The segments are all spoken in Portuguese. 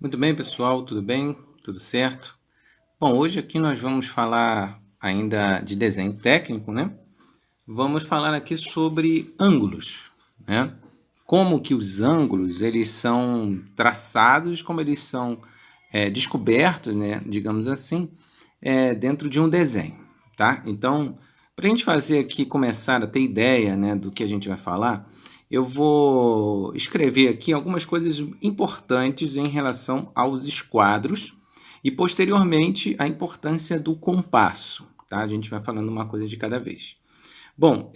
Muito bem, pessoal, tudo bem? Tudo certo? Bom, hoje aqui nós vamos falar ainda de desenho técnico, né? Vamos falar aqui sobre ângulos, né? Como que os ângulos, eles são traçados, como eles são descobertos, né? Digamos assim, dentro de um desenho, tá? Então, para a gente fazer aqui, começar a ter ideia, né, do que a gente vai falar, eu vou escrever aqui algumas coisas importantes em relação aos esquadros e, posteriormente, a importância do compasso, tá? A gente vai falando uma coisa de cada vez. Bom,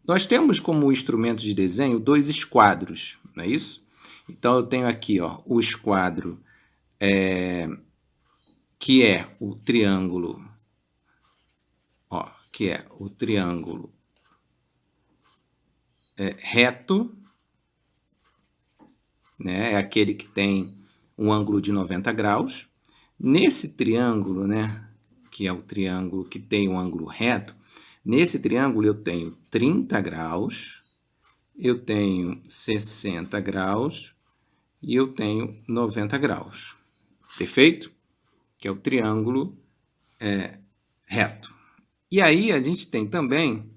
nós temos como instrumento de desenho dois esquadros, não é isso? Então, eu tenho aqui, ó, o esquadro que é o triângulo, ó, que é o triângulo reto, né? É aquele que tem um ângulo de 90 graus. Nesse triângulo, né, que é o triângulo que tem um ângulo reto, nesse triângulo eu tenho 30 graus, eu tenho 60 graus e eu tenho 90 graus. Perfeito? Que é o triângulo reto. E aí a gente tem também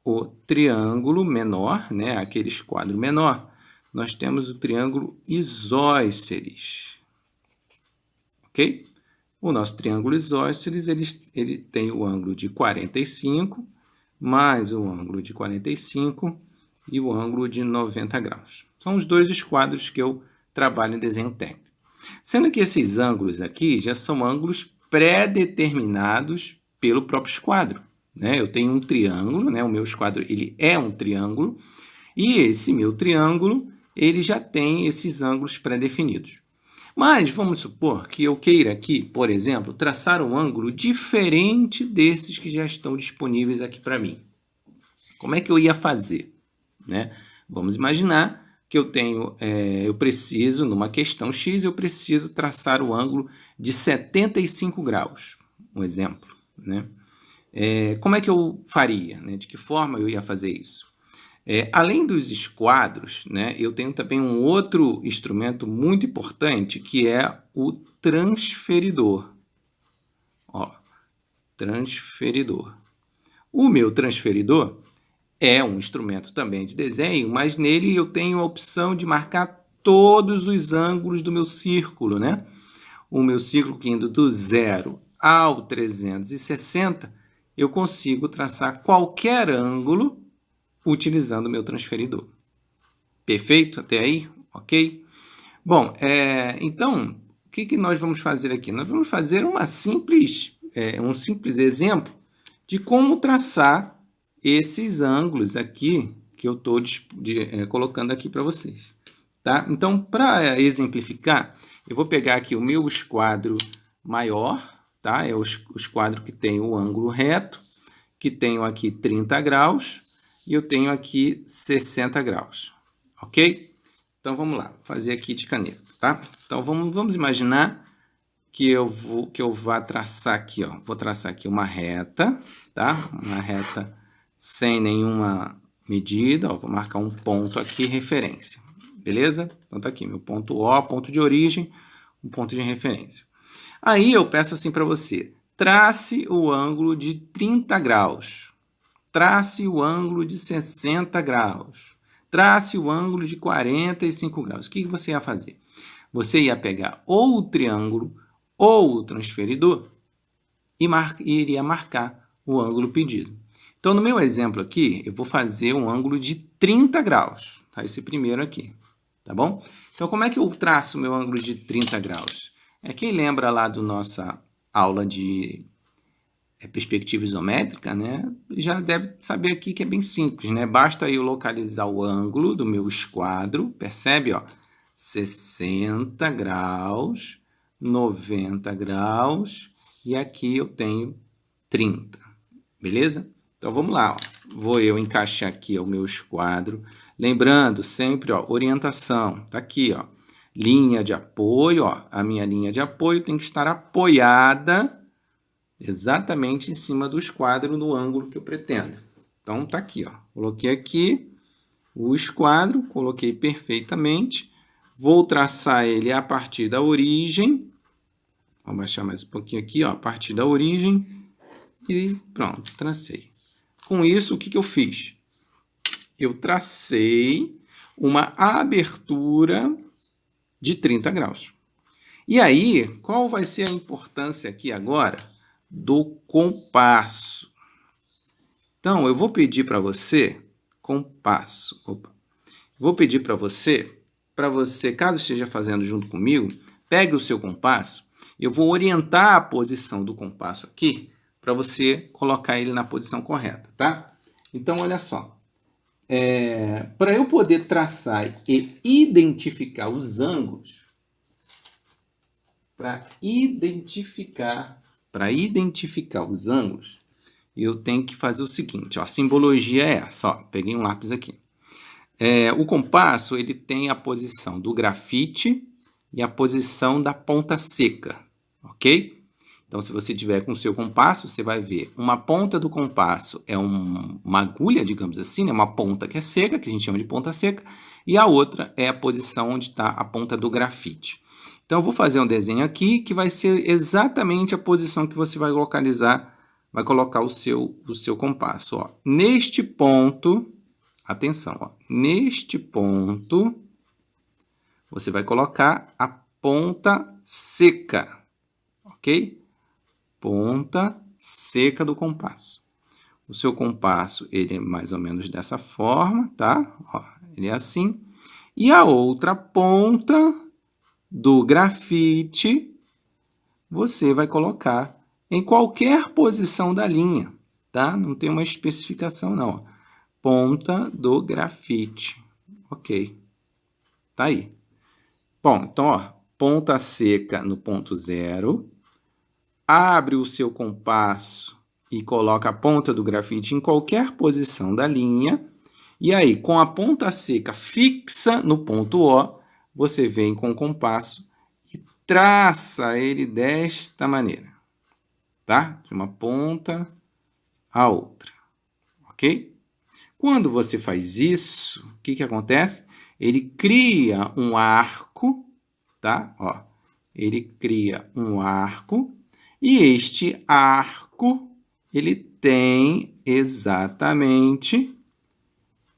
o triângulo menor, né, aquele esquadro menor. Nós temos o triângulo isósceles. Ok? O nosso triângulo isósceles ele tem o ângulo de 45, mais o ângulo de 45 e o ângulo de 90 graus. São os dois esquadros que eu trabalho em desenho técnico. Sendo que esses ângulos aqui já são ângulos pré-determinados pelo próprio esquadro, né? Eu tenho um triângulo, né? O meu esquadro ele é um triângulo, e esse meu triângulo ele já tem esses ângulos pré-definidos. Mas vamos supor que eu queira aqui, por exemplo, traçar um ângulo diferente desses que já estão disponíveis aqui para mim. Como é que eu ia fazer? Né? Vamos imaginar que eu preciso, numa questão X, eu preciso traçar o ângulo de 75 graus, um exemplo. Né? Como é que eu faria? Né? De que forma eu ia fazer isso? Além dos esquadros, né, eu tenho também um outro instrumento muito importante, que é o transferidor. Ó, transferidor. O meu transferidor é um instrumento também de desenho, mas nele eu tenho a opção de marcar todos os ângulos do meu círculo, né? O meu círculo que indo do 0 ao 360, eu consigo traçar qualquer ângulo utilizando o meu transferidor. Perfeito? Até aí? Ok? Bom, então, o que nós vamos fazer aqui? Nós vamos fazer um simples exemplo de como traçar esses ângulos aqui que eu estou colocando aqui para vocês. Tá? Então, para exemplificar, eu vou pegar aqui o meu esquadro maior, tá? É o esquadro que tem o ângulo reto, que tenho aqui 30 graus, e eu tenho aqui 60 graus, ok? Então, vamos lá, fazer aqui de caneta, tá? Então, vamos imaginar que eu vá traçar aqui, ó. Vou traçar aqui uma reta, tá? Uma reta sem nenhuma medida, ó. Vou marcar um ponto aqui, referência, beleza? Então, tá aqui, meu ponto O, ponto de origem, um ponto de referência. Aí, eu peço assim para você, trace o ângulo de 30 graus. Trace o ângulo de 60 graus. Trace o ângulo de 45 graus. O que você ia fazer? Você ia pegar ou o triângulo ou o transferidor e iria marcar o ângulo pedido. Então, no meu exemplo aqui, eu vou fazer um ângulo de 30 graus. Tá? Esse primeiro aqui. Tá bom? Então, como é que eu traço o meu ângulo de 30 graus? Quem lembra lá da nossa aula de perspectiva isométrica, né, já deve saber aqui que é bem simples, né? Basta eu localizar o ângulo do meu esquadro, percebe, ó? 60 graus, 90 graus e aqui eu tenho 30, beleza? Então vamos lá, ó. Vou eu encaixar aqui o meu esquadro, lembrando sempre, ó, orientação, tá aqui, ó, linha de apoio, ó, a minha linha de apoio tem que estar apoiada exatamente em cima do esquadro no ângulo que eu pretendo. Então, tá aqui, ó. Coloquei aqui o esquadro, coloquei perfeitamente, Vou traçar ele a partir da origem. Vou baixar mais um pouquinho aqui, ó, a partir da origem. E pronto, tracei. Com isso, o que eu fiz? Eu tracei uma abertura de 30 graus. E aí, qual vai ser a importância aqui agora do compasso? Então, eu vou pedir para você, compasso, vou pedir para você, caso esteja fazendo junto comigo, pegue o seu compasso, eu vou orientar a posição do compasso aqui, para você colocar ele na posição correta, tá? Então, olha só. Para eu poder traçar e identificar os ângulos, para identificar os ângulos, eu tenho que fazer o seguinte, ó, a simbologia é essa, ó, peguei um lápis aqui. O compasso, ele tem a posição do grafite e a posição da ponta seca, ok? Então, se você tiver com o seu compasso, você vai ver uma ponta do compasso é uma agulha, digamos assim, né? Uma ponta que é seca, que a gente chama de ponta seca, e a outra é a posição onde está a ponta do grafite. Então, eu vou fazer um desenho aqui que vai ser exatamente a posição que você vai localizar, vai colocar o seu compasso. Ó. Neste ponto, atenção, ó, neste ponto, você vai colocar a ponta seca, ok? Ponta seca do compasso. O seu compasso, ele é mais ou menos dessa forma, tá? Ó, ele é assim. E a outra ponta do grafite, você vai colocar em qualquer posição da linha, tá? Não tem uma especificação, não. Ponta do grafite. Ok. Tá aí. Bom, então, ó, ponta seca no ponto 0. Abre o seu compasso e coloca a ponta do grafite em qualquer posição da linha. E aí, com a ponta seca fixa no ponto O, você vem com o compasso e traça ele desta maneira, tá? De uma ponta a outra, ok? Quando você faz isso, o que acontece? Ele cria um arco, tá? Ó, ele cria um arco. E este arco, ele tem exatamente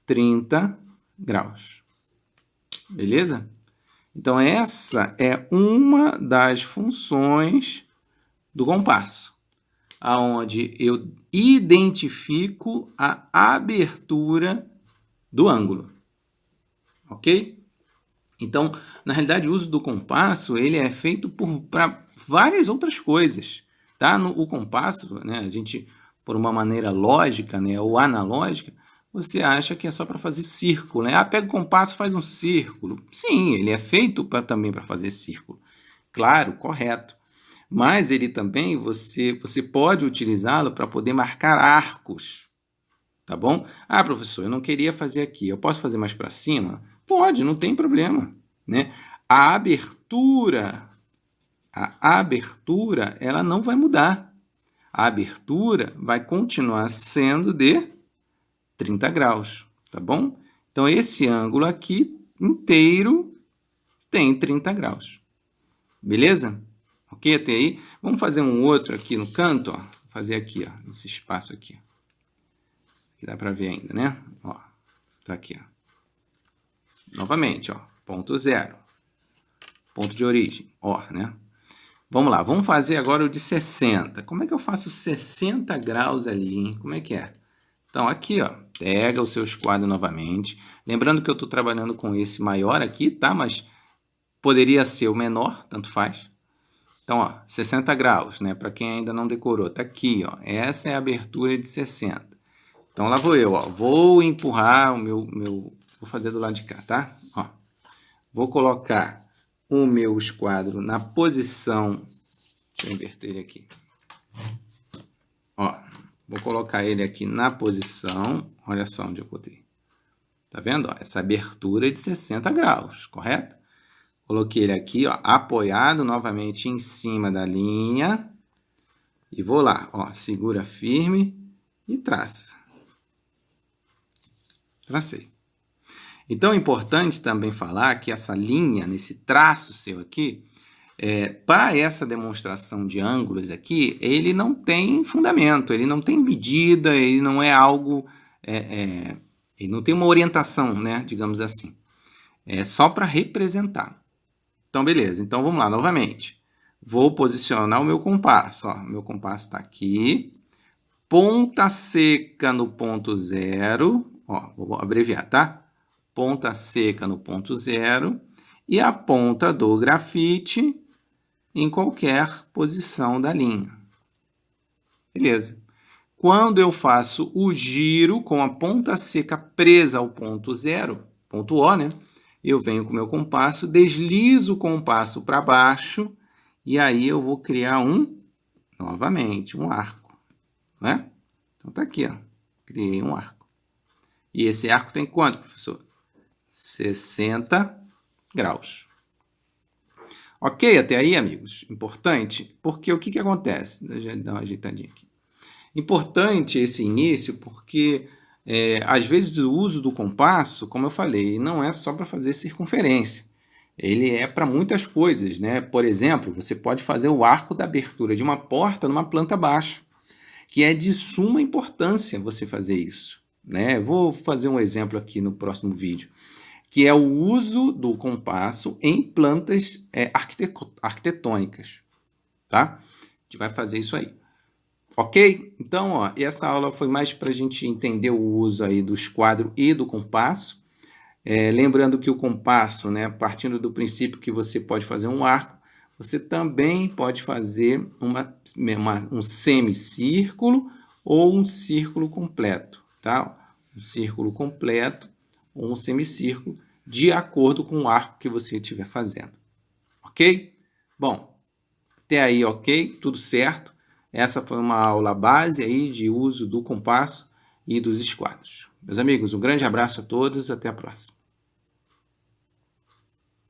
30 graus. Beleza? Então, essa é uma das funções do compasso, aonde eu identifico a abertura do ângulo. Ok? Então, na realidade, o uso do compasso ele é feito para várias outras coisas. Tá? O compasso, né, a gente, por uma maneira lógica, né, ou analógica, você acha que é só para fazer círculo. Né? Pega o compasso e faz um círculo. Sim, ele é feito também para fazer círculo. Claro, correto. Mas ele também, você pode utilizá-lo para poder marcar arcos. Tá bom? Ah, professor, eu não queria fazer aqui. Eu posso fazer mais para cima? Pode, não tem problema. Né? A abertura, ela não vai mudar. A abertura vai continuar sendo de 30 graus. Tá bom? Então, esse ângulo aqui inteiro tem 30 graus. Beleza? Ok até aí? Vamos fazer um outro aqui no canto. Ó. Vou fazer aqui, ó, nesse espaço aqui. Que dá para ver ainda, né? Ó, tá aqui, ó. Novamente, ó, ponto 0. Ponto de origem, ó, né? Vamos lá, vamos fazer agora o de 60. Como é que eu faço 60 graus ali, hein? Como é que é? Então, aqui, ó, pega o seu esquadro novamente. Lembrando que eu estou trabalhando com esse maior aqui, tá? Mas poderia ser o menor, tanto faz. Então, ó, 60 graus, né? Para quem ainda não decorou, tá aqui, ó. Essa é a abertura de 60. Então, lá vou eu, ó. Vou empurrar o meu... Vou fazer do lado de cá, tá? Ó. Vou colocar o meu esquadro na posição... Deixa eu inverter ele aqui. Ó. Vou colocar ele aqui na posição... Olha só onde eu botei. Tá vendo? Ó, essa abertura é de 60 graus, correto? Coloquei ele aqui, ó, apoiado novamente em cima da linha. E vou lá, ó. Segura firme e traça. Tracei. Então, é importante também falar que essa linha, nesse traço seu aqui, para essa demonstração de ângulos aqui, ele não tem fundamento, ele não tem medida, ele não é algo... ele não tem uma orientação, né, digamos assim. É só para representar. Então, beleza. Então, vamos lá, novamente. Vou posicionar o meu compasso. Ó, meu compasso está aqui. Ponta seca no ponto 0. Ó, vou abreviar, tá? Ponta seca no ponto 0. E a ponta do grafite em qualquer posição da linha. Beleza. Quando eu faço o giro com a ponta seca presa ao ponto 0, ponto O, né? Eu venho com o meu compasso, deslizo o compasso para baixo e aí eu vou criar novamente, um arco. Né? Então tá aqui, ó. Criei um arco. E esse arco tem quanto, professor? 60 graus. Ok, até aí, amigos? Importante, porque o que acontece? Deixa eu dar uma ajeitadinha aqui. Importante esse início, porque às vezes o uso do compasso, como eu falei, não é só para fazer circunferência. Ele é para muitas coisas, né? Por exemplo, você pode fazer o arco da abertura de uma porta numa planta baixa, que é de suma importância você fazer isso, né? Vou fazer um exemplo aqui no próximo vídeo, que é o uso do compasso em plantas arquitetônicas, tá? A gente vai fazer isso aí. Ok? Então, ó, essa aula foi mais para a gente entender o uso aí do esquadro e do compasso. Lembrando que o compasso, né, partindo do princípio que você pode fazer um arco, você também pode fazer um semicírculo ou um círculo completo, tá? Um círculo completo ou um semicírculo, de acordo com o arco que você estiver fazendo. Ok? Bom, até aí, ok? Tudo certo? Essa foi uma aula base aí de uso do compasso e dos esquadros. Meus amigos, um grande abraço a todos, até a próxima.